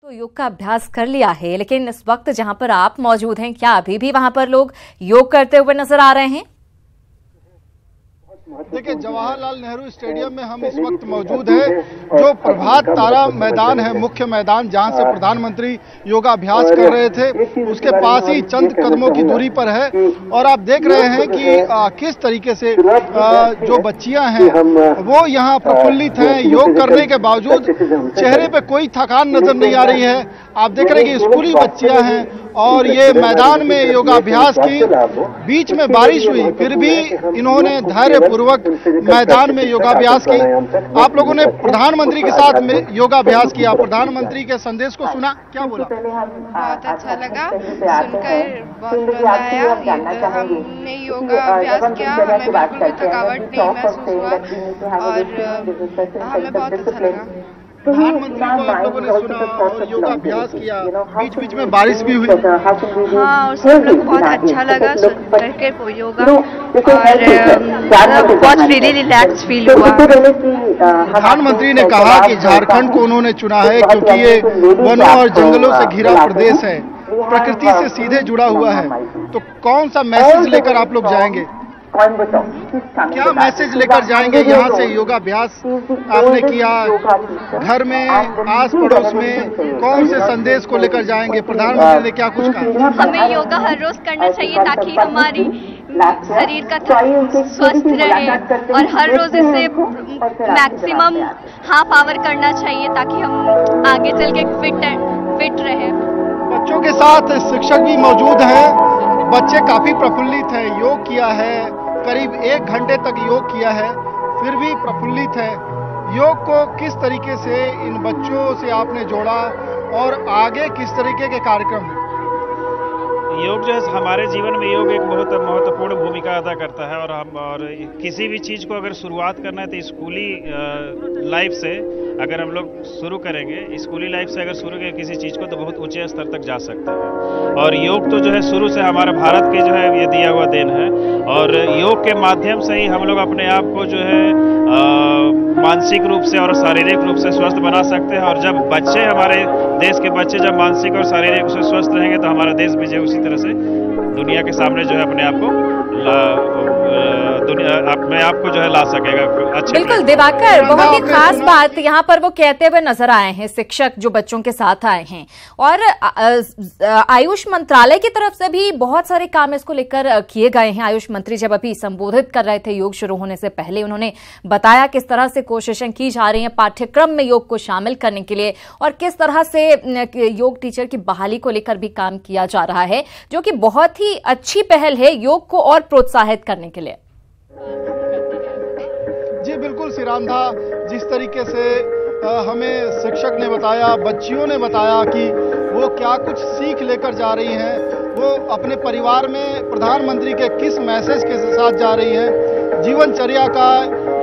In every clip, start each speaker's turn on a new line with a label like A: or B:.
A: तो योग का अभ्यास कर लिया है, लेकिन इस वक्त जहां पर आप मौजूद हैं, क्या अभी भी वहां पर लोग योग करते हुए नजर आ रहे हैं?
B: देखिए, जवाहरलाल नेहरू स्टेडियम में हम इस वक्त मौजूद हैं। जो प्रभात तारा मैदान है, मुख्य मैदान जहां से प्रधानमंत्री योगाभ्यास कर रहे थे, उसके पास ही चंद कदमों की दूरी पर है। और आप देख रहे हैं कि किस तरीके से जो बच्चियां हैं वो यहाँ प्रफुल्लित हैं। योग करने के बावजूद चेहरे पे कोई थकान नजर नहीं आ रही है। आप देख रहे हैं कि स्कूली बच्चियां हैं और ये मैदान में योगाभ्यास की। बीच में बारिश हुई, फिर भी इन्होंने धैर्यपूर्वक मैदान में योगाभ्यास की। आप लोगों ने प्रधानमंत्री के साथ योगाभ्यास किया, प्रधानमंत्री के संदेश को सुना, क्या बोला?
C: बहुत अच्छा लगा, सुनकर बहुत मजा आया। हमने योगाभ्यास किया, हमें बिल्कुल भी थकावट नहीं महसूस हुआ और हमें बहुत अच्छा लगा।
B: प्रधानमंत्री को आप लोगों ने सुना और योगाभ्यास किया, बीच बीच में बारिश भी हुई।
C: हाँ, और सब लोग बहुत अच्छा लगा सुन करके योगा, और बहुत फ्रीली रिलैक्स फील हुआ।
B: प्रधानमंत्री ने कहा कि झारखंड को उन्होंने चुना है क्योंकि ये वनों और जंगलों से घिरा प्रदेश है, प्रकृति से सीधे जुड़ा हुआ है। तो कौन सा मैसेज लेकर आप लोग जाएंगे? क्या मैसेज लेकर जाएंगे यहाँ से? योगाभ्यास आपने किया, घर में, आस पड़ोस में कौन से संदेश को लेकर जाएंगे? प्रधानमंत्री ने क्या कुछ कहा?
D: हमें योगा हर रोज करना चाहिए ताकि हमारी शरीर का स्वस्थ रहे, और हर रोज इसे मैक्सिमम हाफ आवर करना चाहिए ताकि हम आगे चल के फिट रहे।
B: बच्चों के साथ शिक्षक भी मौजूद हैं। बच्चे काफी प्रफुल्लित हैं, योग किया है, करीब 1 घंटे तक योग किया है, फिर भी प्रफुल्लित है। योग को किस तरीके से इन बच्चों से आपने जोड़ा और आगे किस तरीके के कार्यक्रम हैं?
E: योग जो है हमारे जीवन में, योग एक बहुत महत्वपूर्ण भूमिका अदा करता है। और किसी भी चीज़ को अगर शुरुआत करना है तो स्कूली लाइफ से अगर हम लोग शुरू करेंगे, स्कूली लाइफ से अगर शुरू करें किसी चीज़ को, तो बहुत ऊंचे स्तर तक जा सकते हैं। और योग तो जो है शुरू से हमारे भारत के जो है ये दिया हुआ देन है, और योग के माध्यम से ही हम लोग अपने आप को जो है मानसिक रूप से और शारीरिक रूप से स्वस्थ बना सकते हैं। और जब बच्चे, हमारे देश के बच्चे जब मानसिक और शारीरिक रूप से स्वस्थ रहेंगे तो हमारा देश भी जो उसी तरह से दुनिया के सामने जो है अपने आप को जो है ला सकेगा अच्छे।
A: बिल्कुल दिवाकर, बहुत ही खास बात यहाँ पर वो कहते हुए नजर आए हैं, शिक्षक जो बच्चों के साथ आए हैं। और आयुष मंत्रालय की तरफ से भी बहुत सारे काम इसको लेकर किए गए हैं। आयुष मंत्री जब अभी संबोधित कर रहे थे योग शुरू होने से पहले, उन्होंने बताया किस तरह से कोशिशें की जा रही हैं पाठ्यक्रम में योग को शामिल करने के लिए, और किस तरह से योग टीचर की बहाली को लेकर भी काम किया जा रहा है, जो कि बहुत ही अच्छी पहल है योग को और प्रोत्साहित करने के लिए।
B: जी बिल्कुल सिरांधा, जिस तरीके से हमें शिक्षक ने बताया, बच्चियों ने बताया कि वो क्या कुछ सीख लेकर जा रही हैं, वो अपने परिवार में प्रधानमंत्री के किस मैसेज के साथ जा रही हैं। जीवनचर्या का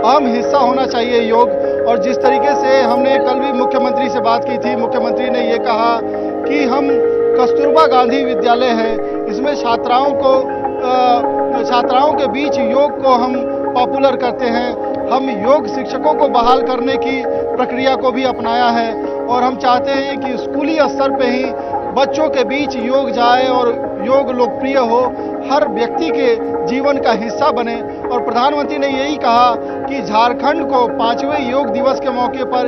B: अहम हिस्सा होना चाहिए योग। और जिस तरीके से हमने कल भी मुख्यमंत्री से बात की थी, मुख्यमंत्री ने ये कहा कि हम कस्तूरबा गांधी विद्यालय है, इसमें छात्राओं के बीच योग को हम पॉपुलर करते हैं। हम योग शिक्षकों को बहाल करने की प्रक्रिया को भी अपनाया है, और हम चाहते हैं कि स्कूली स्तर पे ही बच्चों के बीच योग जाए और योग लोकप्रिय हो, हर व्यक्ति के जीवन का हिस्सा बने। और प्रधानमंत्री ने यही कहा कि झारखंड को 5वें योग दिवस के मौके पर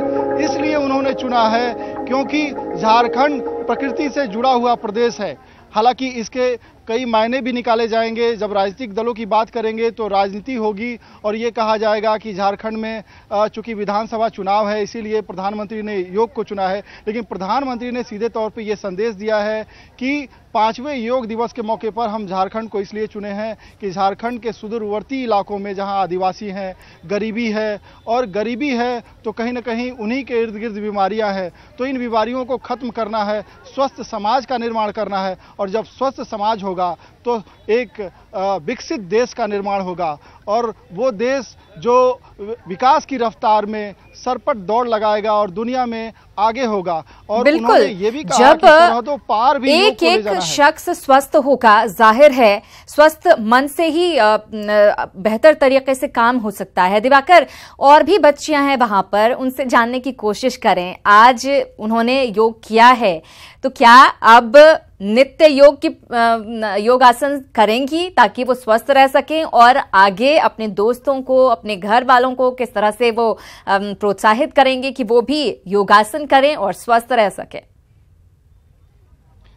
B: इसलिए उन्होंने चुना है क्योंकि झारखंड प्रकृति से जुड़ा हुआ प्रदेश है। हालांकि इसके कई मायने भी निकाले जाएंगे। जब राजनीतिक दलों की बात करेंगे तो राजनीति होगी और ये कहा जाएगा कि झारखंड में चूंकि विधानसभा चुनाव है इसीलिए प्रधानमंत्री ने योग को चुना है। लेकिन प्रधानमंत्री ने सीधे तौर पे ये संदेश दिया है कि 5वें योग दिवस के मौके पर हम झारखंड को इसलिए चुने हैं कि झारखंड के सुदूरवर्ती इलाकों में जहां आदिवासी हैं, गरीबी है, और गरीबी है तो कहीं ना कहीं उन्हीं के इर्द गिर्द बीमारियां हैं। तो इन बीमारियों को खत्म करना है, स्वस्थ समाज का निर्माण करना है, और और जब स्वस्थ समाज होगा तो एक विकसित देश का निर्माण होगा, और वो देश जो विकास की रफ्तार में सरपट दौड़ लगाएगा और दुनिया में आगे होगा। और
A: बिल्कुल,
B: ये भी कहा
A: जब
B: कि सरहदों पार भी
A: एक एक शख्स स्वस्थ होगा, जाहिर है स्वस्थ मन से ही बेहतर तरीके से काम हो सकता है। दिवाकर, और भी बच्चियां हैं वहां पर, उनसे जानने की कोशिश करें। आज उन्होंने योग किया है, तो क्या अब नित्य योगासन करेंगी ताकि वो स्वस्थ रह सकें, और आगे अपने दोस्तों को, अपने घर वालों को किस तरह से वो प्रोत्साहित करेंगे कि वो भी योगासन करें और स्वस्थ रह सकें?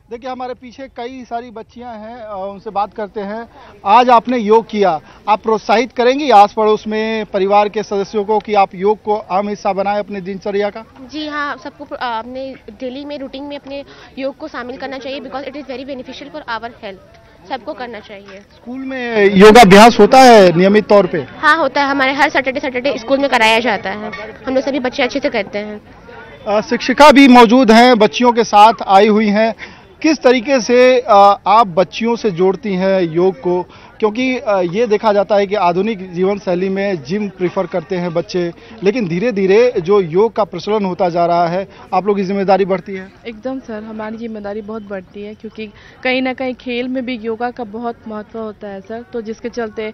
B: देखिए, हमारे पीछे कई सारी बच्चियां हैं, उनसे बात करते हैं। आज आपने योग किया, आप प्रोत्साहित करेंगी आस पड़ोस में परिवार के सदस्यों को कि आप योग को आम हिस्सा बनाएं अपने दिनचर्या का?
F: जी हाँ, सबको अपने डेली में रूटीन में अपने योग को शामिल करना चाहिए, because it is very beneficial for our health. सबको करना चाहिए। स्कूल
B: में योगाभ्यास होता है नियमित तौर पे?
F: हाँ, होता है। हमारे हर सैटरडे स्कूल में कराया जाता है। हम लोग सभी बच्चे अच्छे से करते हैं।
B: शिक्षिका भी मौजूद हैं, बच्चियों के साथ आई हुई हैं। किस तरीके से आप बच्चियों से जोड़ती हैं योग को, क्योंकि ये देखा जाता है कि आधुनिक जीवन शैली में जिम प्रीफर करते हैं बच्चे, लेकिन धीरे धीरे जो योग का प्रचलन होता जा रहा है, आप लोग की जिम्मेदारी बढ़ती है?
G: एकदम सर, हमारी जिम्मेदारी बहुत बढ़ती है, क्योंकि कहीं ना कहीं खेल में भी योगा का बहुत महत्व होता है सर। तो जिसके चलते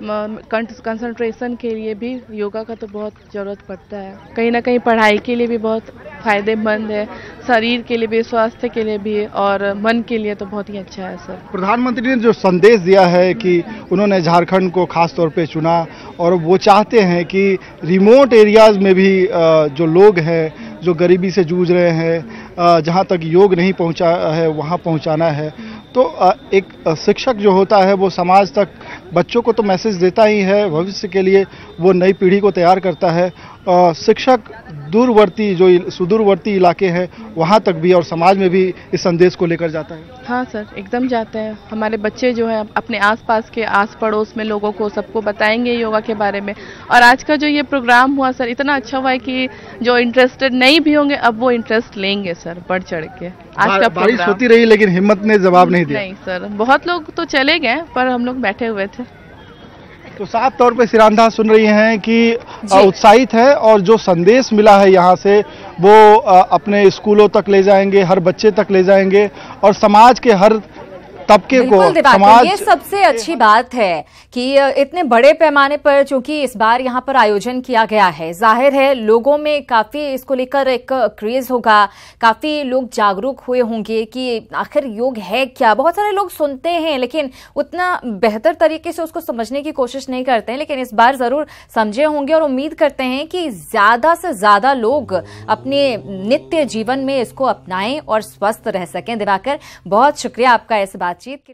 G: कंसंट्रेशन के लिए भी योगा का तो बहुत ज़रूरत पड़ता है। कहीं ना कहीं पढ़ाई के लिए भी बहुत फायदेमंद है, शरीर के लिए भी, स्वास्थ्य के लिए भी, और मन के लिए तो बहुत ही अच्छा है सर।
B: प्रधानमंत्री ने जो संदेश दिया है कि उन्होंने झारखंड को खास तौर पे चुना, और वो चाहते हैं कि रिमोट एरियाज में भी जो लोग हैं, जो गरीबी से जूझ रहे हैं, जहाँ तक योग नहीं पहुँचा है वहाँ पहुँचाना है। तो एक शिक्षक जो होता है वो समाज तक बच्चों को तो मैसेज देता ही है, भविष्य के लिए वो नई पीढ़ी को तैयार करता है। शिक्षक दूरवर्ती जो सुदूरवर्ती इलाके हैं वहाँ तक भी और समाज में भी इस संदेश को लेकर जाता है।
G: हाँ सर, एकदम जाते हैं। हमारे बच्चे जो है अपने आसपास के आस पड़ोस में लोगों को, सबको बताएंगे योगा के बारे में। और आज का जो ये प्रोग्राम हुआ सर, इतना अच्छा हुआ है कि जो इंटरेस्टेड नहीं भी होंगे अब वो इंटरेस्ट लेंगे सर, बढ़ चढ़ के। आज का
B: बारिश होती रही लेकिन हिम्मत ने जवाब नहीं दिया।
G: नहीं सर, बहुत लोग तो चले गए पर हम लोग बैठे हुए थे।
B: तो साफ तौर पे सिरांधा सुन रही हैं कि उत्साहित है, और जो संदेश मिला है यहाँ से वो अपने स्कूलों तक ले जाएंगे, हर बच्चे तक ले जाएंगे, और समाज के हर तबके को, समाज।
A: ये सबसे अच्छी बात है कि इतने बड़े पैमाने पर चूंकि इस बार यहाँ पर आयोजन किया गया है, जाहिर है लोगों में काफी इसको लेकर एक क्रेज होगा, काफी लोग जागरूक हुए होंगे कि आखिर योग है क्या। बहुत सारे लोग सुनते हैं लेकिन उतना बेहतर तरीके से उसको समझने की कोशिश नहीं करते हैं, लेकिन इस बार जरूर समझे होंगे, और उम्मीद करते हैं कि ज्यादा से ज्यादा लोग अपने नित्य जीवन में इसको अपनाएं और स्वस्थ रह सकें। दिवाकर, बहुत शुक्रिया आपका इस बातचीत के